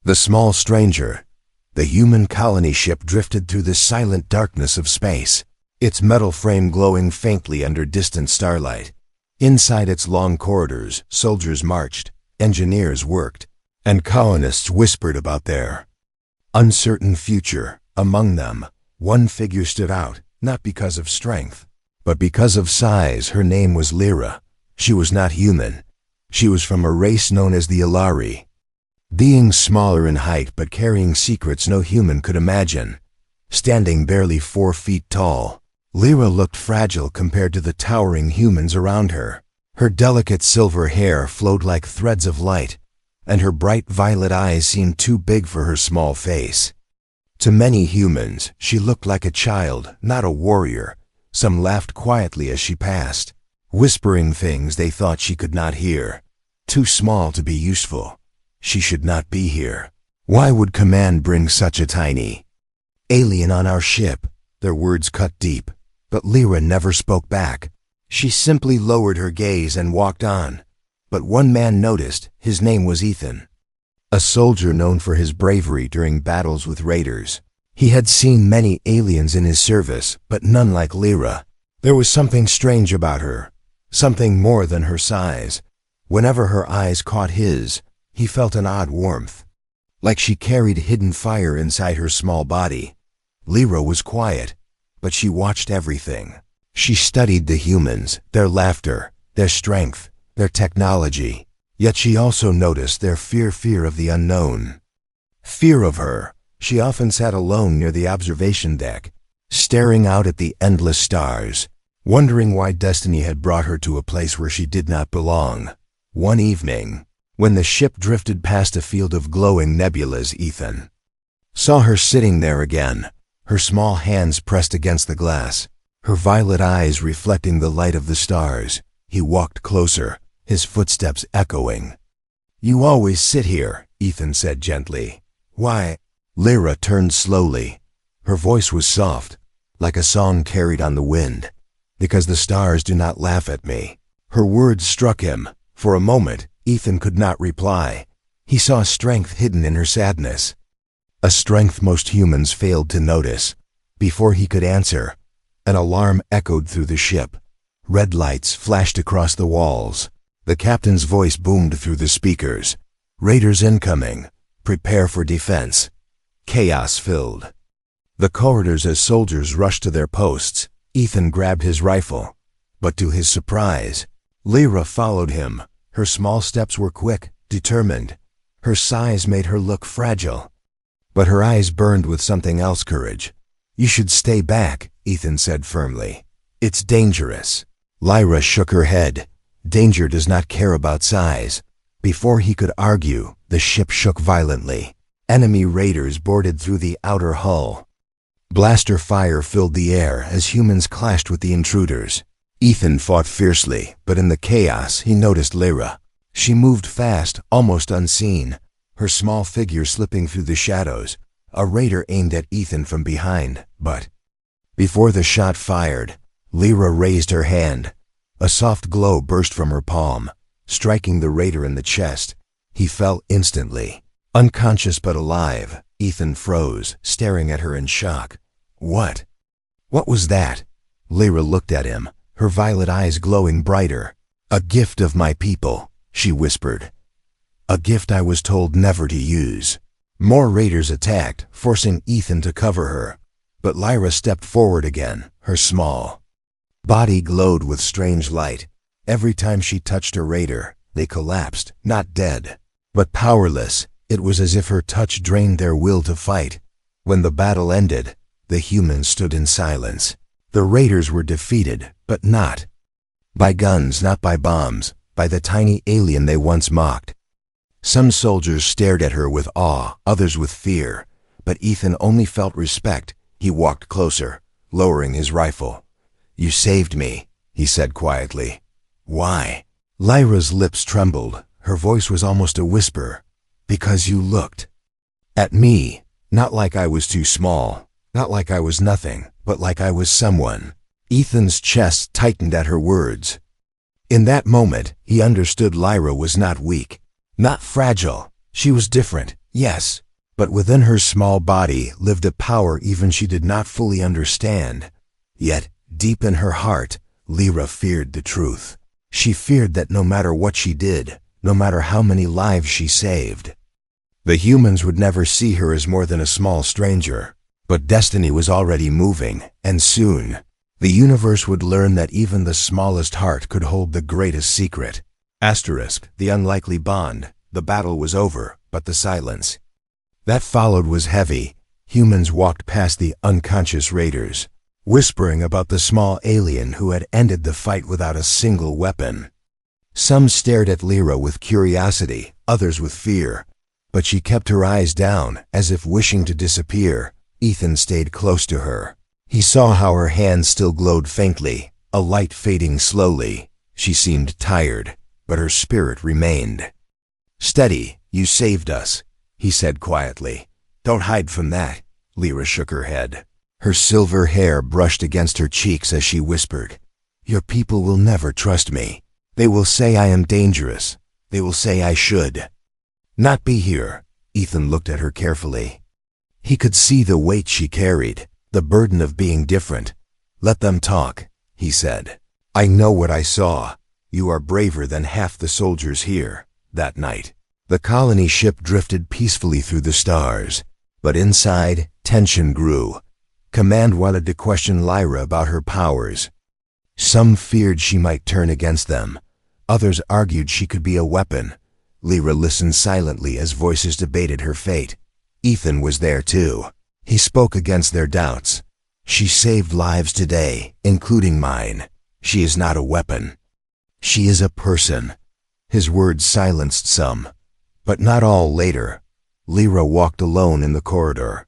The small stranger. The human colony ship drifted through the silent darkness of space, its metal frame glowing faintly under distant starlight. Inside its long corridors, soldiers marched, engineers worked, and colonists whispered about their uncertain future. Among them, one figure stood out, not because of strength, but because of size. Her name was Lyra. She was not human. She was from a race known as the Ilari. Beings smaller in height but carrying secrets no human could imagine. Standing barely 4 feet tall, Lyra looked fragile compared to the towering humans around her. Her delicate silver hair flowed like threads of light, and her bright violet eyes seemed too big for her small face. To many humans, she looked like a child, not a warrior. Some laughed quietly as she passed, whispering things they thought she could not hear. Too small to be useful. She should not be here. Why would command bring such a tiny alien on our ship? Their words cut deep, but Lyra never spoke back. She simply lowered her gaze and walked on. But one man noticed. His name was Ethan. A soldier known for his bravery during battles with raiders. He had seen many aliens in his service, but none like Lyra. There was something strange about her, something more than her size. Whenever her eyes caught his, he felt an odd warmth, like she carried hidden fire inside her small body. Lyra was quiet, but she watched everything. She studied the humans, their laughter, their strength, their technology. Yet she also noticed their fear of the unknown. Fear of her. She often sat alone near the observation deck, staring out at the endless stars, wondering why destiny had brought her to a place where she did not belong. One evening, when the ship drifted past a field of glowing nebulas, Ethan saw her sitting there again, her small hands pressed against the glass, her violet eyes reflecting the light of the stars. He walked closer, his footsteps echoing. "You always sit here," Ethan said gently. "Why?" Lyra turned slowly. Her voice was soft, like a song carried on the wind. "Because the stars do not laugh at me." Her words struck him. For a moment, Ethan could not reply. He saw strength hidden in her sadness, a strength most humans failed to notice. Before he could answer, an alarm echoed through the ship. Red lights flashed across the walls. The captain's voice boomed through the speakers. "Raiders incoming. Prepare for defense." Chaos filled the corridors as soldiers rushed to their posts. Ethan grabbed his rifle, but to his surprise, Lyra followed him. Her small steps were quick, determined. Her size made her look fragile, but her eyes burned with something else, courage. "You should stay back," Ethan said firmly. "It's dangerous." Lyra shook her head. Danger does not care about size. Before he could argue, the ship shook violently. Enemy raiders boarded through the outer hull. Blaster fire filled the air as humans clashed with the intruders. Ethan fought fiercely, but in the chaos he noticed Lyra. She moved fast, almost unseen, her small figure slipping through the shadows. A raider aimed at Ethan from behind, but before the shot fired, Lyra raised her hand. A soft glow burst from her palm, striking the raider in the chest. He fell instantly, unconscious but alive. Ethan froze, staring at her in shock. What was that?" Lyra looked at him, her violet eyes glowing brighter. "A gift of my people," she whispered. "A gift I was told never to use." More raiders attacked, forcing Ethan to cover her. But Lyra stepped forward again, her small body glowed with strange light. Every time she touched a raider, they collapsed, not dead, but powerless. It was as if her touch drained their will to fight. When the battle ended, the humans stood in silence. The raiders were defeated, but not by guns, not by bombs, by the tiny alien they once mocked. Some soldiers stared at her with awe, others with fear, but Ethan only felt respect. He walked closer, lowering his rifle. "You saved me," he said quietly. "Why?" Lyra's lips trembled. Her voice was almost a whisper. "Because you looked at me, not like I was too small, not like I was nothing, but like I was someone." Ethan's chest tightened at her words. In that moment, he understood Lyra was not weak, not fragile. She was different, Yes, but within her small body lived a power even she did not fully understand. Yet, deep in her heart, Lyra feared the truth. She feared that no matter what she did, no matter how many lives she saved, the humans would never see her as more than a small stranger. But destiny was already moving, and soon, the universe would learn that even the smallest heart could hold the greatest secret. The unlikely bond. The battle was over, but the silence that followed was heavy. Humans walked past the unconscious raiders, whispering about the small alien who had ended the fight without a single weapon. Some stared at Lyra with curiosity, others with fear, but she kept her eyes down, as if wishing to disappear. Ethan stayed close to her. He saw how her hands still glowed faintly, a light fading slowly. She seemed tired, but her spirit remained. "Steady, you saved us," he said quietly. "Don't hide from that." Lyra shook her head. Her silver hair brushed against her cheeks as she whispered, "Your people will never trust me. They will say I am dangerous. They will say I should not be here." Ethan looked at her carefully. He could see the weight she carried, the burden of being different. "Let them talk," he said. "I know what I saw. You are braver than half the soldiers here." That night, the colony ship drifted peacefully through the stars, but inside, tension grew. Command wanted to question Lyra about her powers. Some feared she might turn against them. Others argued she could be a weapon. Lyra listened silently as voices debated her fate. Ethan was there too. He spoke against their doubts. "She saved lives today, including mine. She is not a weapon. She is a person." His words silenced some, but not all. Later, Lyra walked alone in the corridor,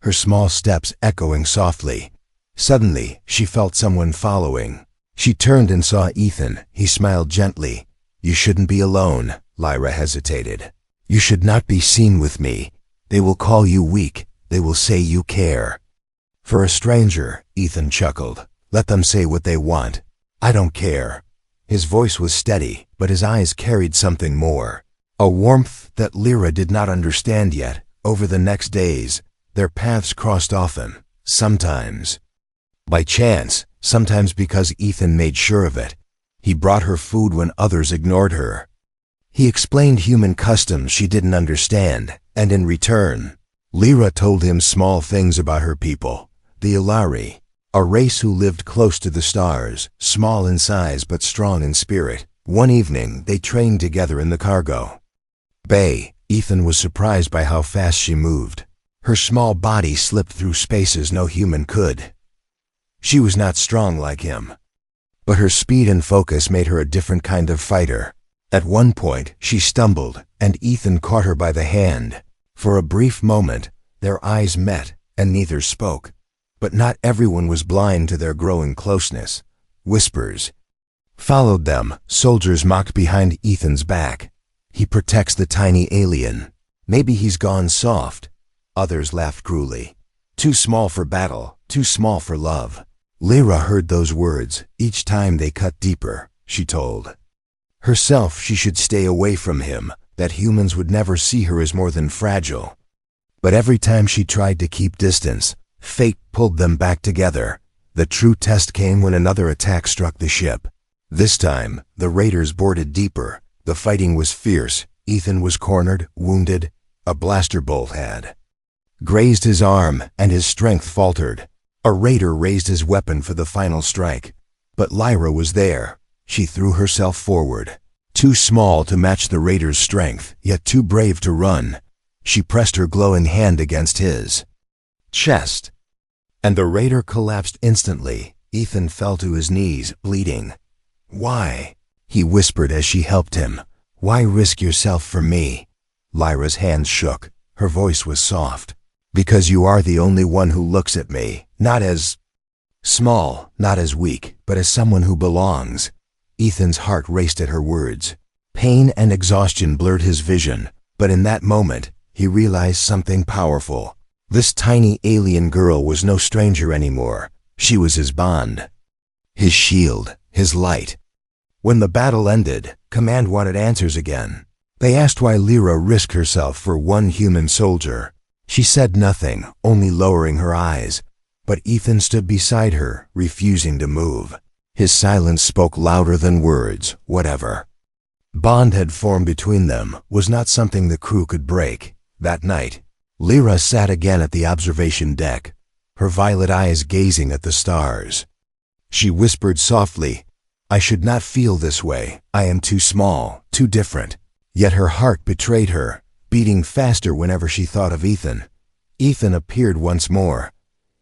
her small steps echoing softly. Suddenly, she felt someone following. She turned and saw Ethan. He smiled gently. "You shouldn't be alone." Lyra hesitated. "You should not be seen with me. They will call you weak. They will say you care." "For a stranger," Ethan chuckled. "Let them say what they want. I don't care." His voice was steady, but his eyes carried something more. A warmth that Lyra did not understand yet. Over the next days, their paths crossed often, sometimes by chance, sometimes because Ethan made sure of it. He brought her food when others ignored her. He explained human customs she didn't understand, and in return, Lyra told him small things about her people, the Ilari, a race who lived close to the stars, small in size but strong in spirit. One evening, they trained together in the cargo bay. Ethan was surprised by how fast she moved. Her small body slipped through spaces no human could. She was not strong like him, but her speed and focus made her a different kind of fighter. At one point, she stumbled, and Ethan caught her by the hand. For a brief moment, their eyes met, and neither spoke. But not everyone was blind to their growing closeness. Whispers followed them. Soldiers mocked behind Ethan's back. "He protects the tiny alien. Maybe he's gone soft." Others laughed cruelly. "Too small for battle, too small for love." Lyra heard those words. Each time they cut deeper. She told herself she should stay away from him, that humans would never see her as more than fragile. But every time she tried to keep distance, fate pulled them back together. The true test came when another attack struck the ship. This time, the raiders boarded deeper. The fighting was fierce. Ethan was cornered, wounded. A blaster bolt had grazed his arm, and his strength faltered. A raider raised his weapon for the final strike. But Lyra was there. She threw herself forward. Too small to match the raider's strength, yet too brave to run. She pressed her glowing hand against his chest, and the raider collapsed instantly. Ethan fell to his knees, bleeding. "Why?" he whispered as she helped him. "Why risk yourself for me?" Lyra's hands shook. Her voice was soft. "Because you are the only one who looks at me, not as small, not as weak, but as someone who belongs." Ethan's heart raced at her words. Pain and exhaustion blurred his vision, but in that moment, he realized something powerful. This tiny alien girl was no stranger anymore. She was his bond, his shield, his light. When the battle ended, Command wanted answers again. They asked why Lyra risked herself for one human soldier. She said nothing, only lowering her eyes. But Ethan stood beside her, refusing to move. His silence spoke louder than words, whatever bond had formed between them was not something the crew could break. That night, Lyra sat again at the observation deck, her violet eyes gazing at the stars. She whispered softly, "I should not feel this way. I am too small, too different." Yet her heart betrayed her, beating faster whenever she thought of Ethan. Ethan appeared once more.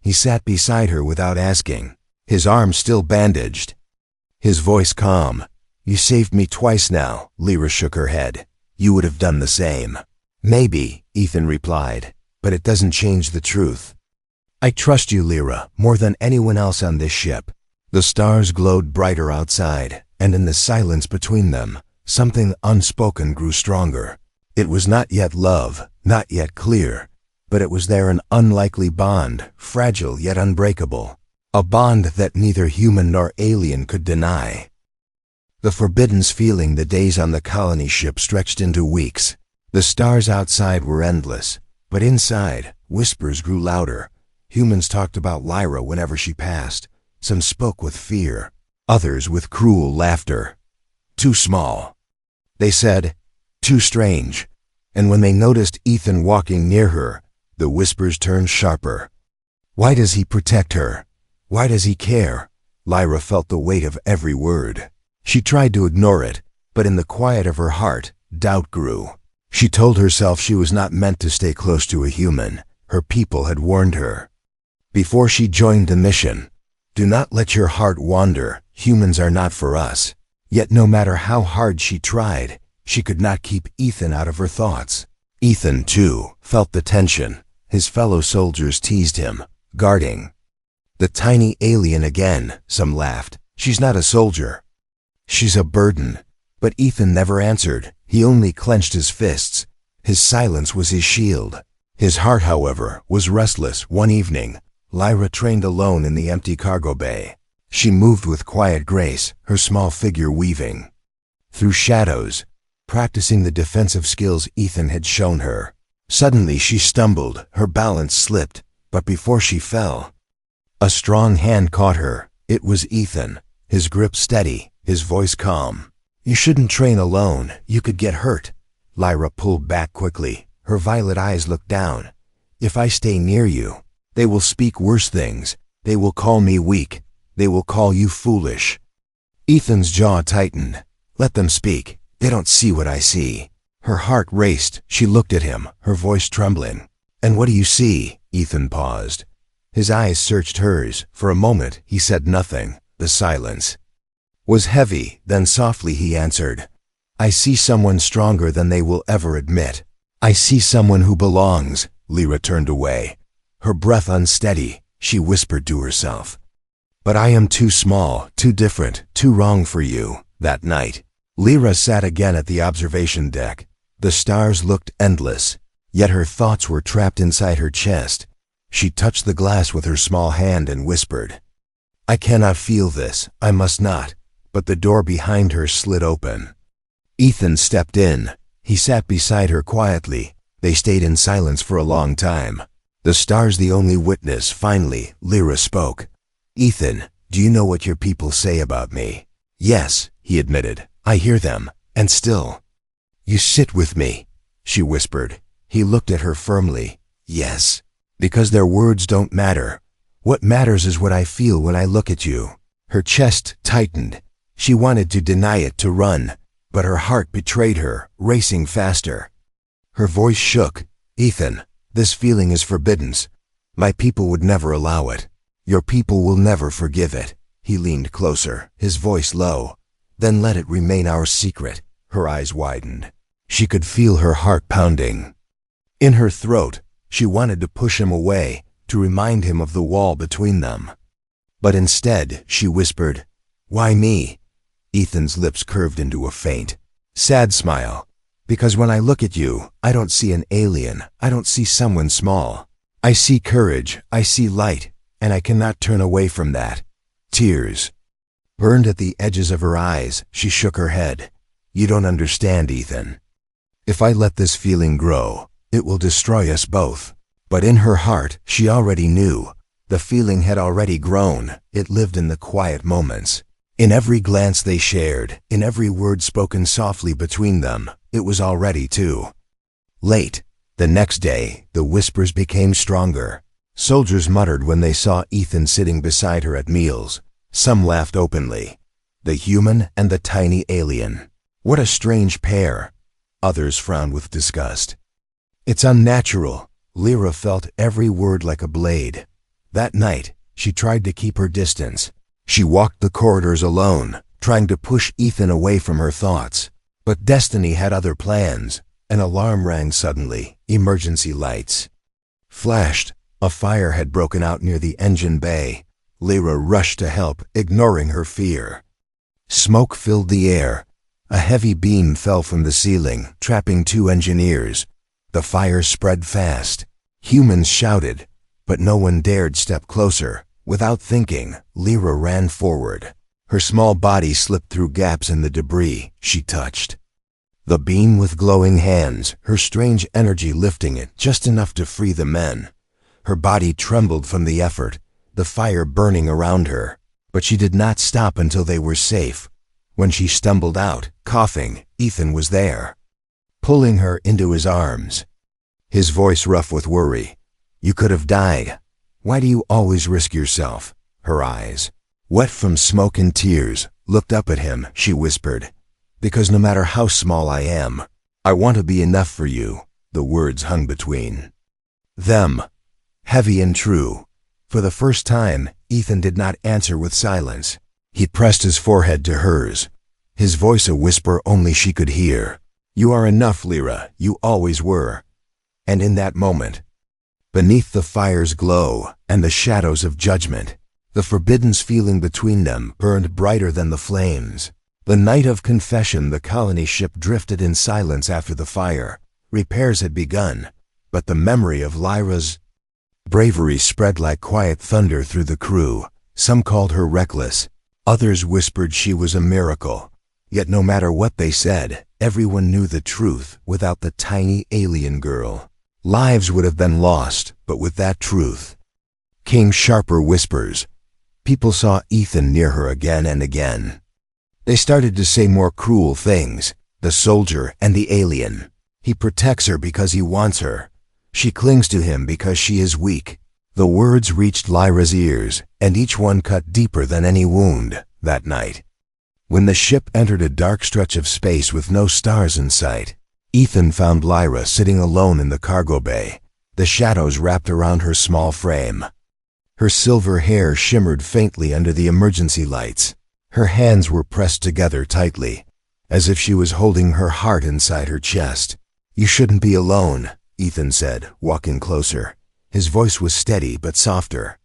He sat beside her without asking, his arm still bandaged, his voice calm. "You saved me twice now." Lyra shook her head. "You would have done the same." "Maybe," Ethan replied, "but it doesn't change the truth. I trust you, Lyra, more than anyone else on this ship." The stars glowed brighter outside, and in the silence between them, something unspoken grew stronger. It was not yet love, not yet clear, but it was there, an unlikely bond, fragile yet unbreakable, a bond that neither human nor alien could deny. The forbidden feeling, the days on the colony ship stretched into weeks. The stars outside were endless, but inside, whispers grew louder. Humans talked about Lyra whenever she passed. Some spoke with fear, others with cruel laughter. Too small, they said, too strange. And when they noticed Ethan walking near her, the whispers turned sharper. Why does he protect her? Why does he care? Lyra felt the weight of every word. She tried to ignore it, but in the quiet of her heart, doubt grew. She told herself she was not meant to stay close to a human. Her people had warned her before she joined the mission. "Do not let your heart wander. Humans are not for us." Yet no matter how hard she tried, she could not keep Ethan out of her thoughts. Ethan, too, felt the tension. His fellow soldiers teased him, guarding the tiny alien again. Some laughed. "She's not a soldier. She's a burden." But Ethan never answered. He only clenched his fists. His silence was his shield. His heart, however, was restless. One evening, Lyra trained alone in the empty cargo bay. She moved with quiet grace, her small figure weaving through shadows, practicing the defensive skills Ethan had shown her. Suddenly she stumbled, her balance slipped, but before she fell, a strong hand caught her. It was Ethan, his grip steady, his voice calm. "You shouldn't train alone. You could get hurt." Lyra pulled back quickly. Her violet eyes looked down. "If I stay near you, they will speak worse things. They will call me weak. They will call you foolish." Ethan's jaw tightened. "Let them speak. They don't see what I see." Her heart raced. She looked at him, her voice trembling. "And what do you see?" Ethan paused. His eyes searched hers. For a moment, he said nothing. The silence was heavy. Then softly he answered, "I see someone stronger than they will ever admit. I see someone who belongs." Lyra turned away, her breath unsteady. She whispered to herself, "But I am too small, too different, too wrong for you." That night, Lyra sat again at the observation deck. The stars looked endless, yet her thoughts were trapped inside her chest. She touched the glass with her small hand and whispered, "I cannot feel this. I must not." But the door behind her slid open. Ethan stepped in. He sat beside her quietly. They stayed in silence for a long time. The stars the only witness. Finally, Lyra spoke. "Ethan, do you know what your people say about me?" "Yes," he admitted. "I hear them. And still, you sit with me," she whispered. He looked at her firmly. "Yes, because their words don't matter. What matters is what I feel when I look at you." Her chest tightened. She wanted to deny it, to run, but her heart betrayed her, racing faster. Her voice shook. "Ethan, this feeling is forbidden. My people would never allow it. Your people will never forgive it." He leaned closer, his voice low. "Then let it remain our secret." Her eyes widened. She could feel her heart pounding in her throat. She wanted to push him away, to remind him of the wall between them. But instead, she whispered, "Why me?" Ethan's lips curved into a faint, sad smile. "Because when I look at you, I don't see an alien. I don't see someone small. I see courage. I see light. And I cannot turn away from that." Tears burned at the edges of her eyes. She shook her head. "You don't understand, Ethan. If I let this feeling grow, it will destroy us both. But in her heart, she already knew. The feeling had already grown. It lived in the quiet moments. In every glance they shared, in every word spoken softly between them, it was already too late. The next day, the whispers became stronger. Soldiers muttered when they saw Ethan sitting beside her at meals. Some laughed openly. The human and the tiny alien. What a strange pair. Others frowned with disgust. It's unnatural. Lyra felt every word like a blade. That night, she tried to keep her distance. She walked the corridors alone, trying to push Ethan away from her thoughts. But destiny had other plans. An alarm rang suddenly. Emergency lights flashed. A fire had broken out near the engine bay. Lyra rushed to help, ignoring her fear. Smoke filled the air. A heavy beam fell from the ceiling, trapping 2 engineers. The fire spread fast. Humans shouted, but no one dared step closer. Without thinking, Lyra ran forward. Her small body slipped through gaps in the debris she touched. The beam with glowing hands, her strange energy lifting it just enough to free the men. Her body trembled from the effort, the fire burning around her. But she did not stop until they were safe. When she stumbled out, coughing, Ethan was there, pulling her into his arms. His voice rough with worry. You could have died. Why do you always risk yourself? Her eyes, wet from smoke and tears, looked up at him. She whispered, because no matter how small I am, I want to be enough for you. The words hung between them, heavy and true. For the first time, Ethan did not answer with silence. He pressed his forehead to hers, his voice a whisper only she could hear. You are enough, Lyra. You always were. And in that moment, beneath the fire's glow and the shadows of judgment, the forbidden feeling between them burned brighter than the flames. The night of confession, the colony ship drifted in silence after the fire. Repairs had begun, but the memory of Lyra's bravery spread like quiet thunder through the crew. Some called her reckless. Others whispered she was a miracle. Yet no matter what they said, everyone knew the truth. Without the tiny alien girl, lives would have been lost, but with that truth came sharper whispers. People saw Ethan near her again and again. They started to say more cruel things. The soldier and the alien. He protects her because he wants her. She clings to him because she is weak. The words reached Lyra's ears, and each one cut deeper than any wound. That night, when the ship entered a dark stretch of space with no stars in sight, Ethan found Lyra sitting alone in the cargo bay. The shadows wrapped around her small frame. Her silver hair shimmered faintly under the emergency lights. Her hands were pressed together tightly, as if she was holding her heart inside her chest. You shouldn't be alone, Ethan said, walking closer. His voice was steady but softer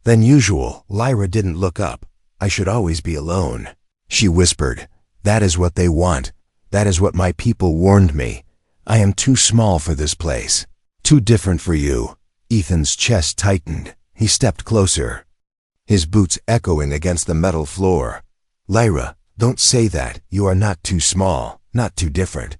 than usual. Lyra didn't look up. I should always be alone, she whispered. That is what they want. That is what my people warned me. I am too small for this place. Too different for you. Ethan's chest tightened. He stepped closer, his boots echoing against the metal floor. Lyra, don't say that. You are not too small, not too different.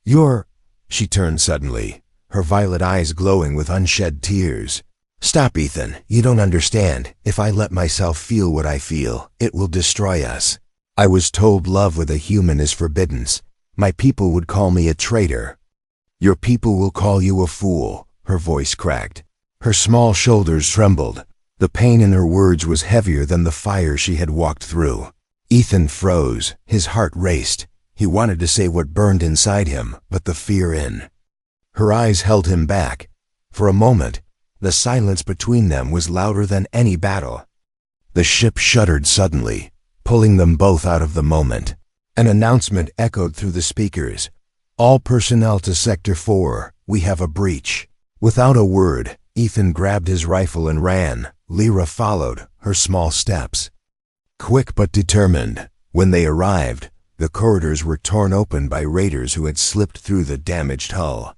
You're... She turned suddenly, her violet eyes glowing with unshed tears. Stop, Ethan. You don't understand. If I let myself feel what I feel, it will destroy us. I was told love with a human is forbidden. My people would call me a traitor. Your people will call you a fool. Her voice cracked. Her small shoulders trembled. The pain in her words was heavier than the fire she had walked through. Ethan froze. His heart raced. He wanted to say what burned inside him, but the fear in her eyes held him back. For a moment, the silence between them was louder than any battle. The ship shuddered suddenly, pulling them both out of the moment. An announcement echoed through the speakers. All personnel to Sector 4, we have a breach. Without a word, Ethan grabbed his rifle and ran. Lyra followed, her small steps quick but determined. When they arrived, the corridors were torn open by raiders who had slipped through the damaged hull.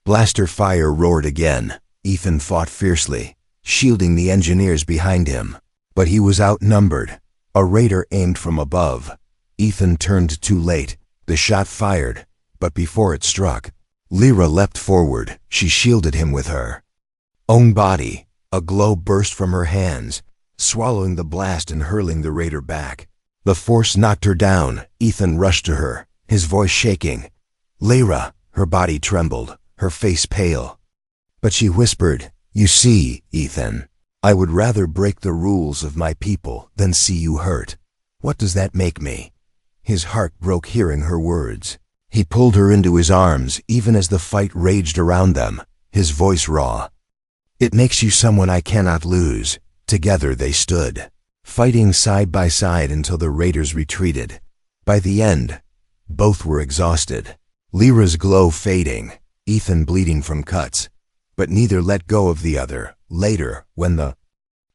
Blaster fire roared again. Ethan fought fiercely, shielding the engineers behind him. But he was outnumbered. A raider aimed from above. Ethan turned too late. The shot fired, but before it struck, Lyra leapt forward. She shielded him with her own body. A glow burst from her hands, swallowing the blast and hurling the raider back. The force knocked her down. Ethan rushed to her, his voice shaking. "Lyra!" Her body trembled, her face pale. But she whispered, "You see, Ethan, I would rather break the rules of my people than see you hurt. What does that make me?" His heart broke hearing her words. He pulled her into his arms even as the fight raged around them, his voice raw. "It makes you someone I cannot lose." Together they stood, fighting side by side until the raiders retreated. By the end, both were exhausted. Lyra's glow fading, Ethan bleeding from cuts, but neither let go of the other. Later, when the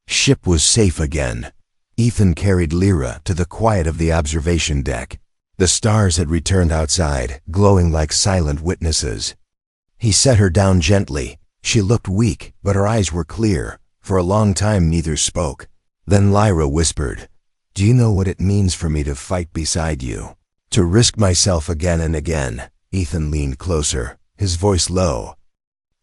ship was safe again, Ethan carried Lyra to the quiet of the observation deck. The stars had returned outside, glowing like silent witnesses. He set her down gently. She looked weak, but her eyes were clear. For a long time neither spoke. Then Lyra whispered, "Do you know what it means for me to fight beside you? To risk myself again and again?" Ethan leaned closer, his voice low.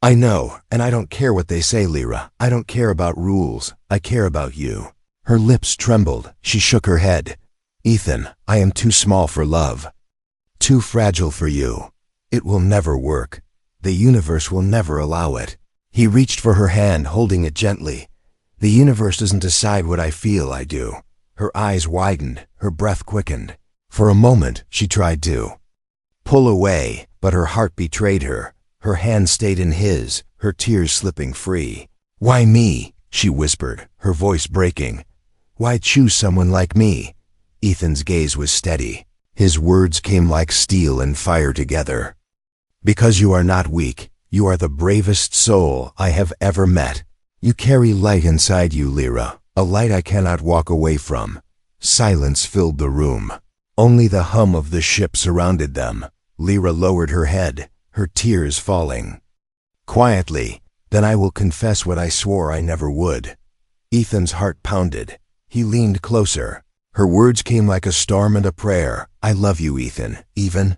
"I know, and I don't care what they say, Lyra. I don't care about rules. I care about you." Her lips trembled. She shook her head. "Ethan, I am too small for love. Too fragile for you. It will never work. The universe will never allow it." He reached for her hand, holding it gently. "The universe doesn't decide what I feel, I do." Her eyes widened, her breath quickened. For a moment, she tried to pull away, but her heart betrayed her. Her hand stayed in his, her tears slipping free. "Why me?" she whispered, her voice breaking. "Why choose someone like me?" Ethan's gaze was steady. His words came like steel and fire together. "Because you are not weak. You are the bravest soul I have ever met. You carry light inside you, Lyra, a light I cannot walk away from." Silence filled the room. Only the hum of the ship surrounded them. Lyra lowered her head, her tears falling. Quietly, "Then I will confess what I swore I never would." Ethan's heart pounded. He leaned closer. Her words came like a storm and a prayer. "I love you, Ethan, even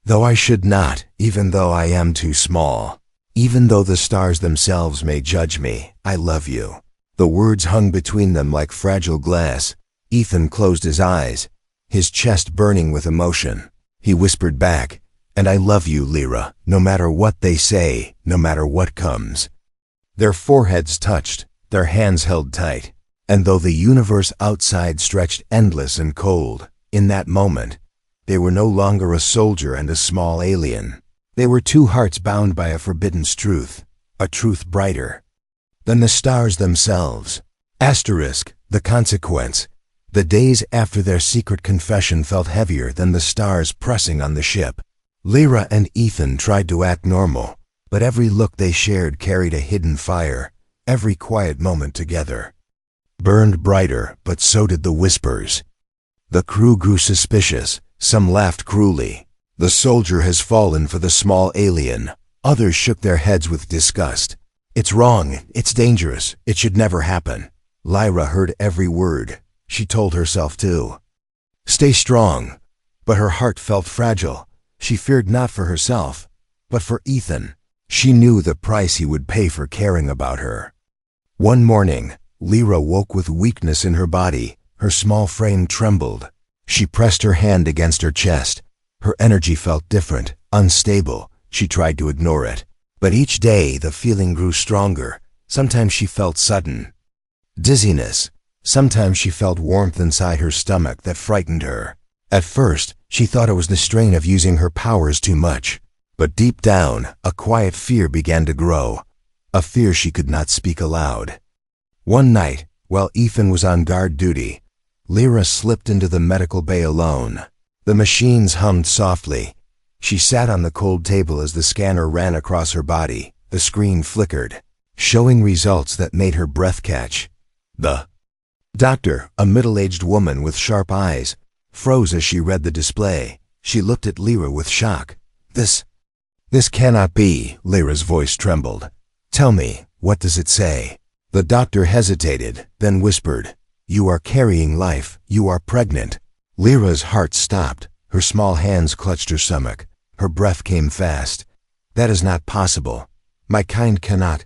though I should not, even though I am too small, even though the stars themselves may judge me, I love you." The words hung between them like fragile glass. Ethan closed his eyes, his chest burning with emotion. He whispered back, "And I love you, Lyra, no matter what they say, no matter what comes." Their foreheads touched, their hands held tight, and though the universe outside stretched endless and cold, in that moment, they were no longer a soldier and a small alien. They were two hearts bound by a forbidden truth, a truth brighter than the stars themselves. Asterisk, the consequence. The days after their secret confession felt heavier than the stars pressing on the ship. Lyra and Ethan tried to act normal, but every look they shared carried a hidden fire. Every quiet moment together burned brighter, but so did the whispers. The crew grew suspicious. Some laughed cruelly. "The soldier has fallen for the small alien." Others shook their heads with disgust. "It's wrong. It's dangerous. It should never happen." Lyra heard every word. She told herself to stay strong. But her heart felt fragile. She feared not for herself, but for Ethan. She knew the price he would pay for caring about her. One morning, Lyra woke with weakness in her body. Her small frame trembled. She pressed her hand against her chest. Her energy felt different, unstable. She tried to ignore it. But each day the feeling grew stronger. Sometimes she felt sudden dizziness. Sometimes she felt warmth inside her stomach that frightened her. At first, she thought it was the strain of using her powers too much. But deep down, a quiet fear began to grow. A fear she could not speak aloud. One night, while Ethan was on guard duty, Lyra slipped into the medical bay alone. The machines hummed softly. She sat on the cold table as the scanner ran across her body. The screen flickered, showing results that made her breath catch. The doctor, a middle-aged woman with sharp eyes, froze as she read the display. She looked at Lyra with shock. This cannot be," Lyra's voice trembled. "Tell me, what does it say?" The doctor hesitated, then whispered, "You are carrying life. You are pregnant." Lyra's heart stopped. Her small hands clutched her stomach. Her breath came fast. That is not possible. My kind cannot.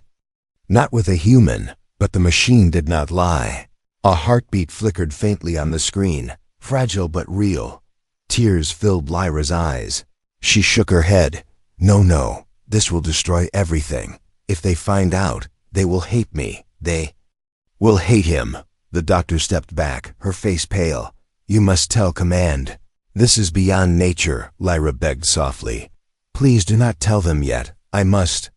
Not with a human, but the machine did not lie. A heartbeat flickered faintly on the screen, fragile but real. Tears filled Lyra's eyes. She shook her head. No, no, this will destroy everything. If they find out, they will hate me. They will hate him. The doctor stepped back, her face pale. You must tell command. This is beyond nature, Lyra begged softly. Please do not tell them yet. I must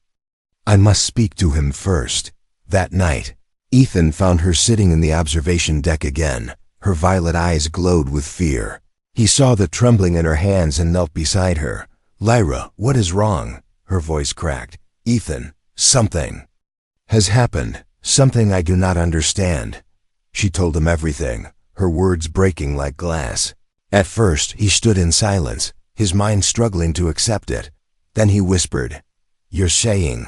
speak to him first. That night, Ethan found her sitting in the observation deck again. Her violet eyes glowed with fear. He saw the trembling in her hands and knelt beside her. Lyra, what is wrong? Her voice cracked. Ethan, something has happened. Something I do not understand. She told him everything, her words breaking like glass. At first, he stood in silence, his mind struggling to accept it. Then he whispered, You're saying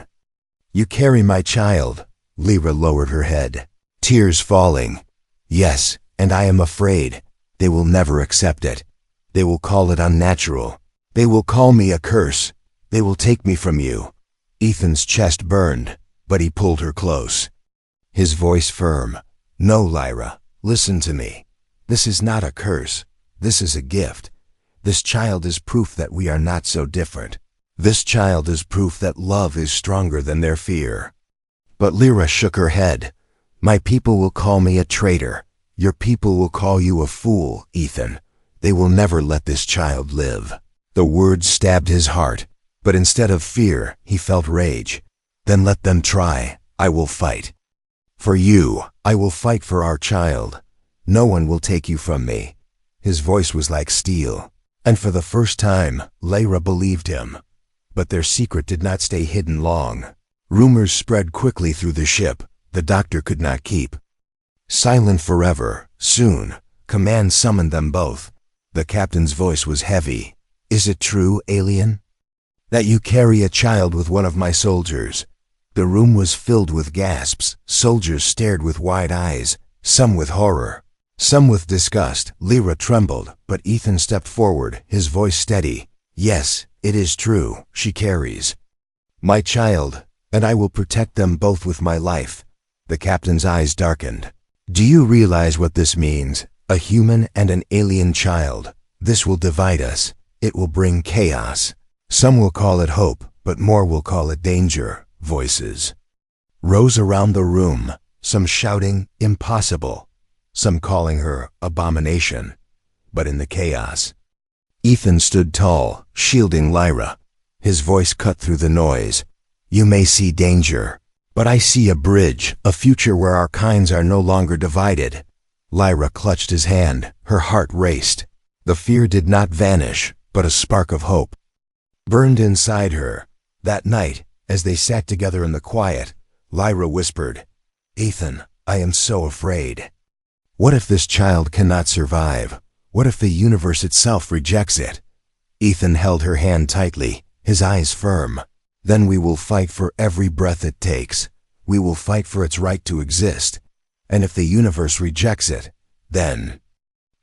you carry my child? Lyra lowered her head, tears falling. Yes, and I am afraid. They will never accept it. They will call it unnatural. They will call me a curse. They will take me from you. Ethan's chest burned, but he pulled her close. His voice firm. No, Lyra, listen to me. This is not a curse. This is a gift. This child is proof that we are not so different. This child is proof that love is stronger than their fear. But Lyra shook her head. My people will call me a traitor. Your people will call you a fool, Ethan. They will never let this child live. The words stabbed his heart, but instead of fear, he felt rage. Then let them try. I will fight. For you, I will fight for our child. No one will take you from me. His voice was like steel, and for the first time, Lyra believed him. But their secret did not stay hidden long. Rumors spread quickly through the ship. The doctor could not keep silent forever. Soon, command summoned them both. The captain's voice was heavy. Is it true, alien, that you carry a child with one of my soldiers? The room was filled with gasps. Soldiers stared with wide eyes, some with horror, some with disgust. Lyra trembled, but Ethan stepped forward, his voice steady. Yes, it is true. She carries my child, and I will protect them both with my life. The captain's eyes darkened. Do you realize what this means? A human and an alien child. This will divide us. It will bring chaos. Some will call it hope, but more will call it danger. Voices rose around the room, some shouting, impossible, some calling her abomination. But in the chaos, Ethan stood tall, shielding Lyra. His voice cut through the noise. You may see danger, but I see a bridge, a future where our kinds are no longer divided. Lyra clutched his hand, her heart raced. The fear did not vanish, but a spark of hope burned inside her. That night, as they sat together in the quiet, Lyra whispered, Ethan, I am so afraid. What if this child cannot survive? What if the universe itself rejects it? Ethan held her hand tightly, his eyes firm. Then we will fight for every breath it takes. We will fight for its right to exist. And if the universe rejects it, then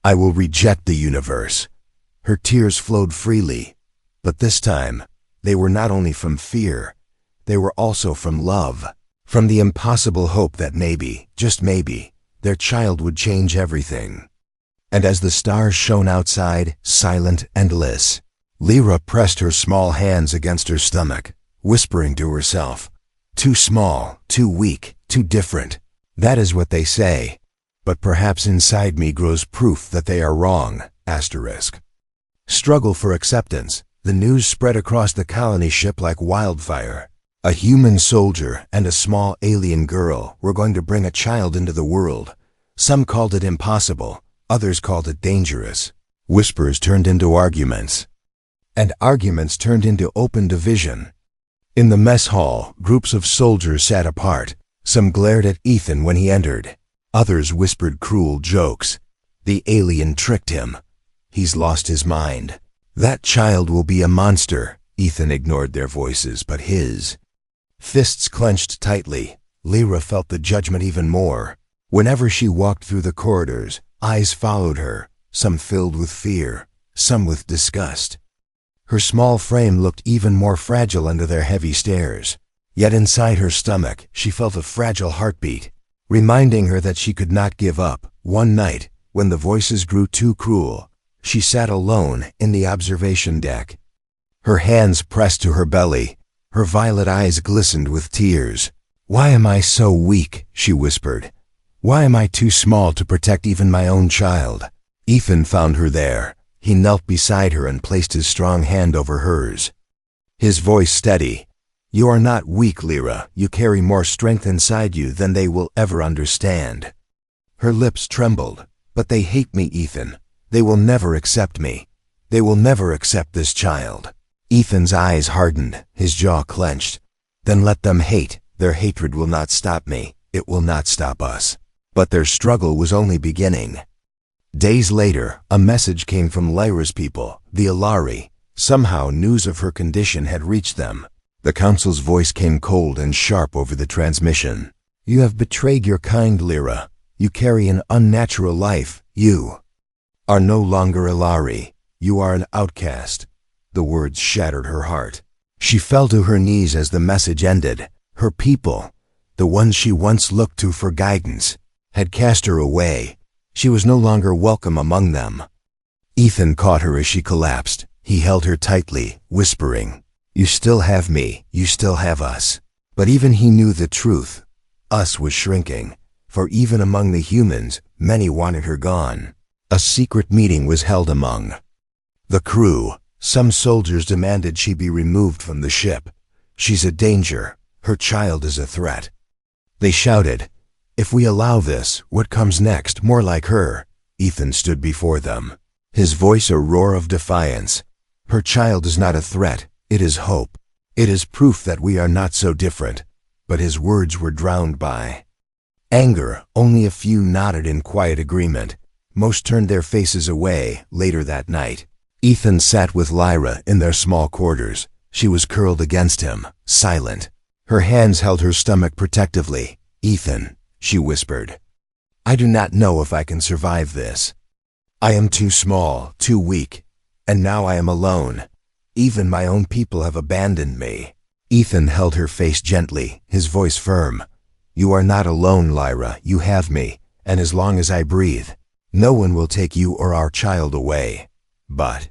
I will reject the universe. Her tears flowed freely, but this time, they were not only from fear, they were also from love, from the impossible hope that maybe, just maybe, their child would change everything. And as the stars shone outside, silent and endless, Lyra pressed her small hands against her stomach, whispering to herself, too small, too weak, too different. That is what they say. But perhaps inside me grows proof that they are wrong. Asterisk. Struggle for acceptance. The news spread across the colony ship like wildfire. A human soldier and a small alien girl were going to bring a child into the world. Some called it impossible, others called it dangerous. Whispers turned into arguments, and arguments turned into open division. In the mess hall, groups of soldiers sat apart. Some glared at Ethan when he entered. Others whispered cruel jokes. The alien tricked him. He's lost his mind. That child will be a monster. Ethan ignored their voices, but his fists clenched tightly. Lyra felt the judgment even more. Whenever she walked through the corridors, eyes followed her, some filled with fear, some with disgust. Her small frame looked even more fragile under their heavy stares. Yet inside her stomach, she felt a fragile heartbeat, reminding her that she could not give up. One night, when the voices grew too cruel, she sat alone in the observation deck. Her hands pressed to her belly, her violet eyes glistened with tears. "Why am I so weak?" she whispered. "Why am I too small to protect even my own child?" Ethan found her there. He knelt beside her and placed his strong hand over hers. His voice steady. "You are not weak, Lyra. You carry more strength inside you than they will ever understand." Her lips trembled. "But they hate me, Ethan. They will never accept me. They will never accept this child." Ethan's eyes hardened, his jaw clenched. "Then let them hate. Their hatred will not stop me. It will not stop us." But their struggle was only beginning. Days later, a message came from Lyra's people, the Alari. Somehow news of her condition had reached them. The council's voice came cold and sharp over the transmission. "You have betrayed your kind, Lyra. You carry an unnatural life. You are no longer Alari. You are an outcast." The words shattered her heart. She fell to her knees as the message ended. Her people, the ones she once looked to for guidance, had cast her away. She was no longer welcome among them. Ethan caught her as she collapsed. He held her tightly, whispering, "You still have me, you still have us." But even he knew the truth. Us was shrinking, for even among the humans, many wanted her gone. A secret meeting was held among the crew. Some soldiers demanded she be removed from the ship. "She's a danger. Her child is a threat." They shouted, "If we allow this, what comes next? More like her." Ethan stood before them, his voice a roar of defiance. "Her child is not a threat, it is hope. It is proof that we are not so different." But his words were drowned by anger. Only a few nodded in quiet agreement. Most turned their faces away. Later that night, Ethan sat with Lyra in their small quarters. She was curled against him, silent. Her hands held her stomach protectively. "Ethan," she whispered, "I do not know if I can survive this. I am too small, too weak, and now I am alone. Even my own people have abandoned me." Ethan held her face gently, his voice firm. "You are not alone, Lyra. You have me, and as long as I breathe, no one will take you or our child away." But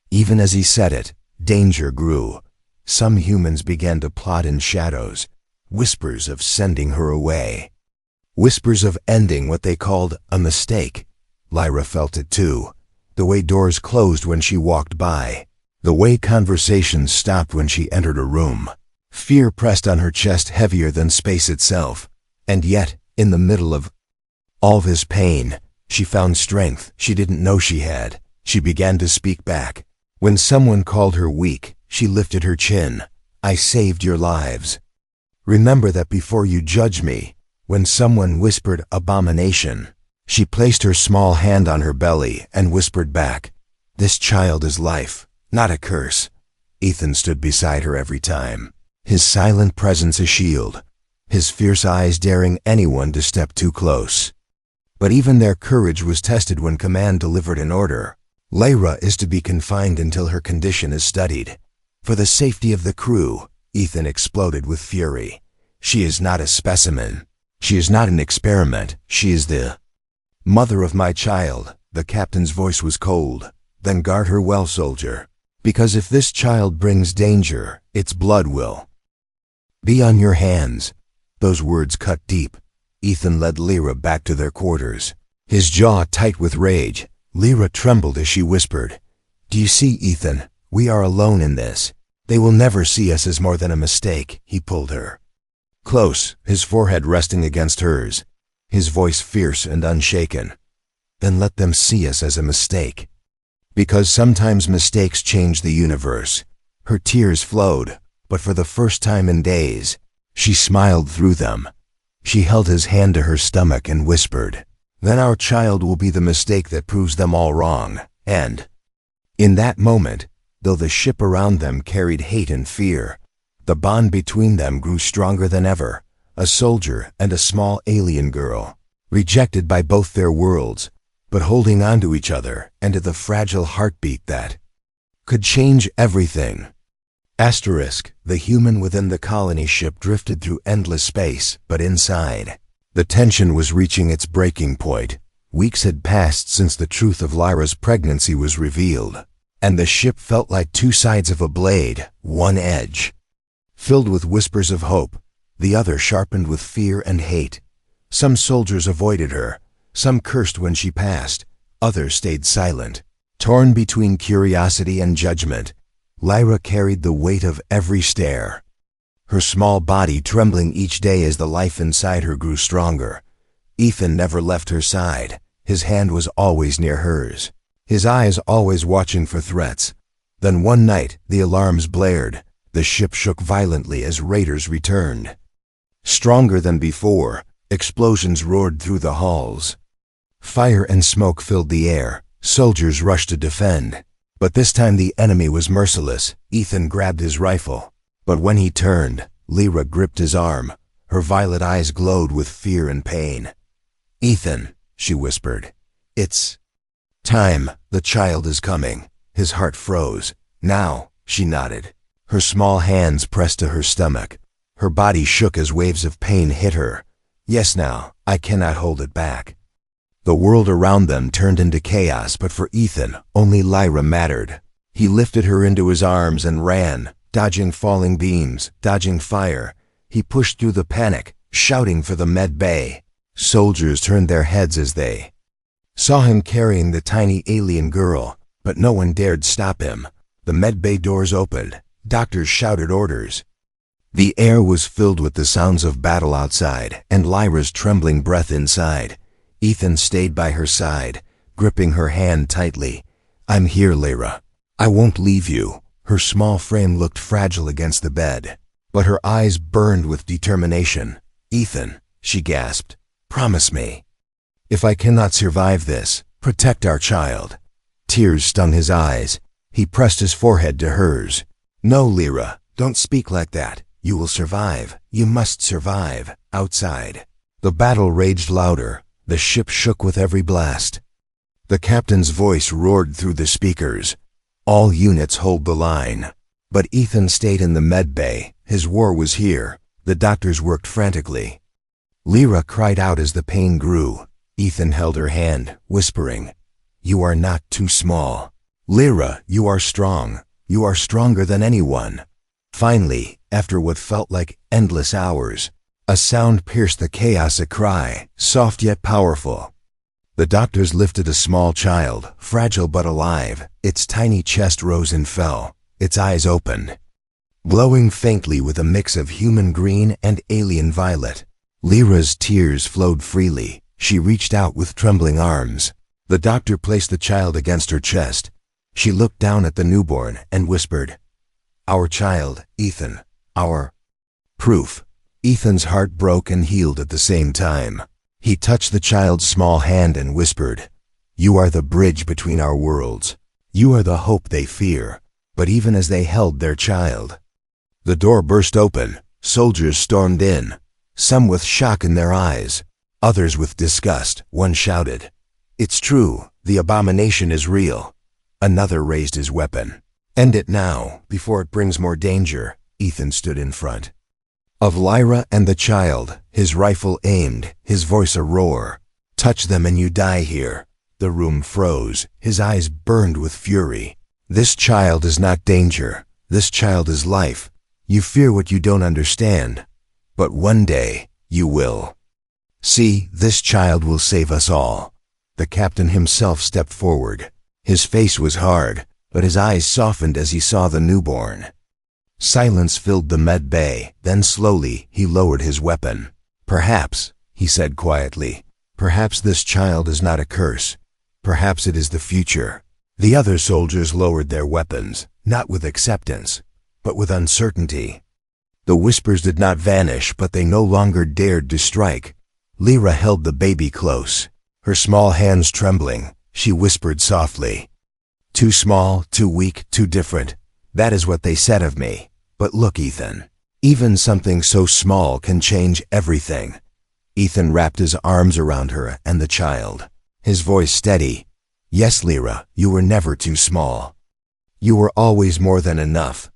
even as he said it, danger grew. Some humans began to plot in shadows, whispers of sending her away. Whispers of ending what they called a mistake. Lyra felt it too. The way doors closed when she walked by. The way conversations stopped when she entered a room. Fear pressed on her chest heavier than space itself. And yet, in the middle of all this pain, she found strength she didn't know she had. She began to speak back. When someone called her weak, she lifted her chin. "I saved your lives. Remember that before you judge me." When someone whispered abomination, she placed her small hand on her belly and whispered back, "This child is life, not a curse." Ethan stood beside her every time, his silent presence a shield, his fierce eyes daring anyone to step too close. But even their courage was tested when command delivered an order. "Lyra is to be confined until her condition is studied. For the safety of the crew," Ethan exploded with fury. "She is not a specimen. She is not an experiment. She is the mother of my child." The captain's voice was cold. "Then guard her well, soldier. Because if this child brings danger, its blood will be on your hands." Those words cut deep. Ethan led Lyra back to their quarters, his jaw tight with rage. Lyra trembled as she whispered, "Do you see, Ethan? We are alone in this. They will never see us as more than a mistake." He pulled her close, his forehead resting against hers, his voice fierce and unshaken. "Then let them see us as a mistake. Because sometimes mistakes change the universe." Her tears flowed, but for the first time in days, she smiled through them. She held his hand to her stomach and whispered, "Then our child will be the mistake that proves them all wrong." And in that moment, though the ship around them carried hate and fear, the bond between them grew stronger than ever. A soldier and a small alien girl, rejected by both their worlds, but holding on to each other and to the fragile heartbeat that could change everything. Asterisk, the human within the colony ship drifted through endless space, but inside, the tension was reaching its breaking point. Weeks had passed since the truth of Lyra's pregnancy was revealed, and the ship felt like two sides of a blade, one edge filled with whispers of hope, the other sharpened with fear and hate. Some soldiers avoided her, some cursed when she passed, others stayed silent. Torn between curiosity and judgment, Lyra carried the weight of every stare, her small body trembling each day as the life inside her grew stronger. Ethan never left her side. His hand was always near hers, his eyes always watching for threats. Then one night, the alarms blared. The ship shook violently as raiders returned. Stronger than before, explosions roared through the halls. Fire and smoke filled the air. Soldiers rushed to defend. But this time the enemy was merciless. Ethan grabbed his rifle. But when he turned, Lyra gripped his arm. Her violet eyes glowed with fear and pain. "Ethan," she whispered, "it's time. The child is coming." His heart froze. "Now," she nodded. Her small hands pressed to her stomach. Her body shook as waves of pain hit her. "Yes, now. I cannot hold it back." The world around them turned into chaos, but for Ethan, only Lyra mattered. He lifted her into his arms and ran, dodging falling beams, dodging fire. He pushed through the panic, shouting for the med bay. Soldiers turned their heads as they saw him carrying the tiny alien girl, but no one dared stop him. The med bay doors opened. Doctors shouted orders. The air was filled with the sounds of battle outside and Lyra's trembling breath inside. Ethan stayed by her side, gripping her hand tightly. "I'm here, Lyra. I won't leave you." Her small frame looked fragile against the bed, but her eyes burned with determination. "Ethan," she gasped, "promise me. If I cannot survive this, protect our child." Tears stung his eyes. He pressed his forehead to hers. "No, Lyra, don't speak like that. You will survive. You must survive." Outside, the battle raged louder. The ship shook with every blast. The captain's voice roared through the speakers. "All units hold the line." But Ethan stayed in the med bay. His war was here. The doctors worked frantically. Lyra cried out as the pain grew. Ethan held her hand, whispering, "You are not too small. Lyra, you are strong. You are stronger than anyone." Finally, after what felt like endless hours, a sound pierced the chaos, a cry, soft yet powerful. The doctors lifted a small child, fragile but alive. Its tiny chest rose and fell, its eyes opened, glowing faintly with a mix of human green and alien violet. Lyra's tears flowed freely. She reached out with trembling arms. The doctor placed the child against her chest. She looked down at the newborn and whispered, "Our child, Ethan. Our proof." Ethan's heart broke and healed at the same time. He touched the child's small hand and whispered, "You are the bridge between our worlds. You are the hope they fear." But even as they held their child, the door burst open. Soldiers stormed in, some with shock in their eyes, others with disgust. One shouted, "It's true, the abomination is real." Another raised his weapon. "End it now, before it brings more danger." Ethan stood in front of Lyra and the child, his rifle aimed, his voice a roar. "Touch them and you die here." The room froze. His eyes burned with fury. "This child is not danger. This child is life. You fear what you don't understand. But one day, you will. See, this child will save us all." The captain himself stepped forward. His face was hard, but his eyes softened as he saw the newborn. Silence filled the med bay. Then slowly, he lowered his weapon. "Perhaps," he said quietly, "perhaps this child is not a curse. Perhaps it is the future." The other soldiers lowered their weapons, not with acceptance, but with uncertainty. The whispers did not vanish, but they no longer dared to strike. Lyra held the baby close, her small hands trembling. She whispered softly, "Too small, too weak, too different. That is what they said of me. But look, Ethan, even something so small can change everything." Ethan wrapped his arms around her and the child, his voice steady. "Yes, Lyra, you were never too small." You were always more than enough.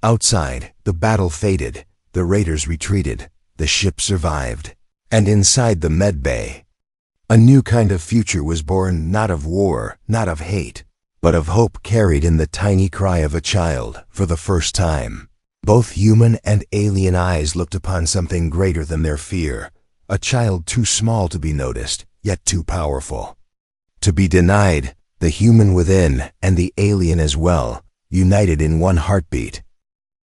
Outside, the battle faded, the raiders retreated, the ship survived. And inside the med bay, a new kind of future was born, not of war, not of hate, but of hope carried in the tiny cry of a child for the first time. Both human and alien eyes looked upon something greater than their fear, a child too small to be noticed, yet too powerful to be denied. The human within and the alien as well, united in one heartbeat,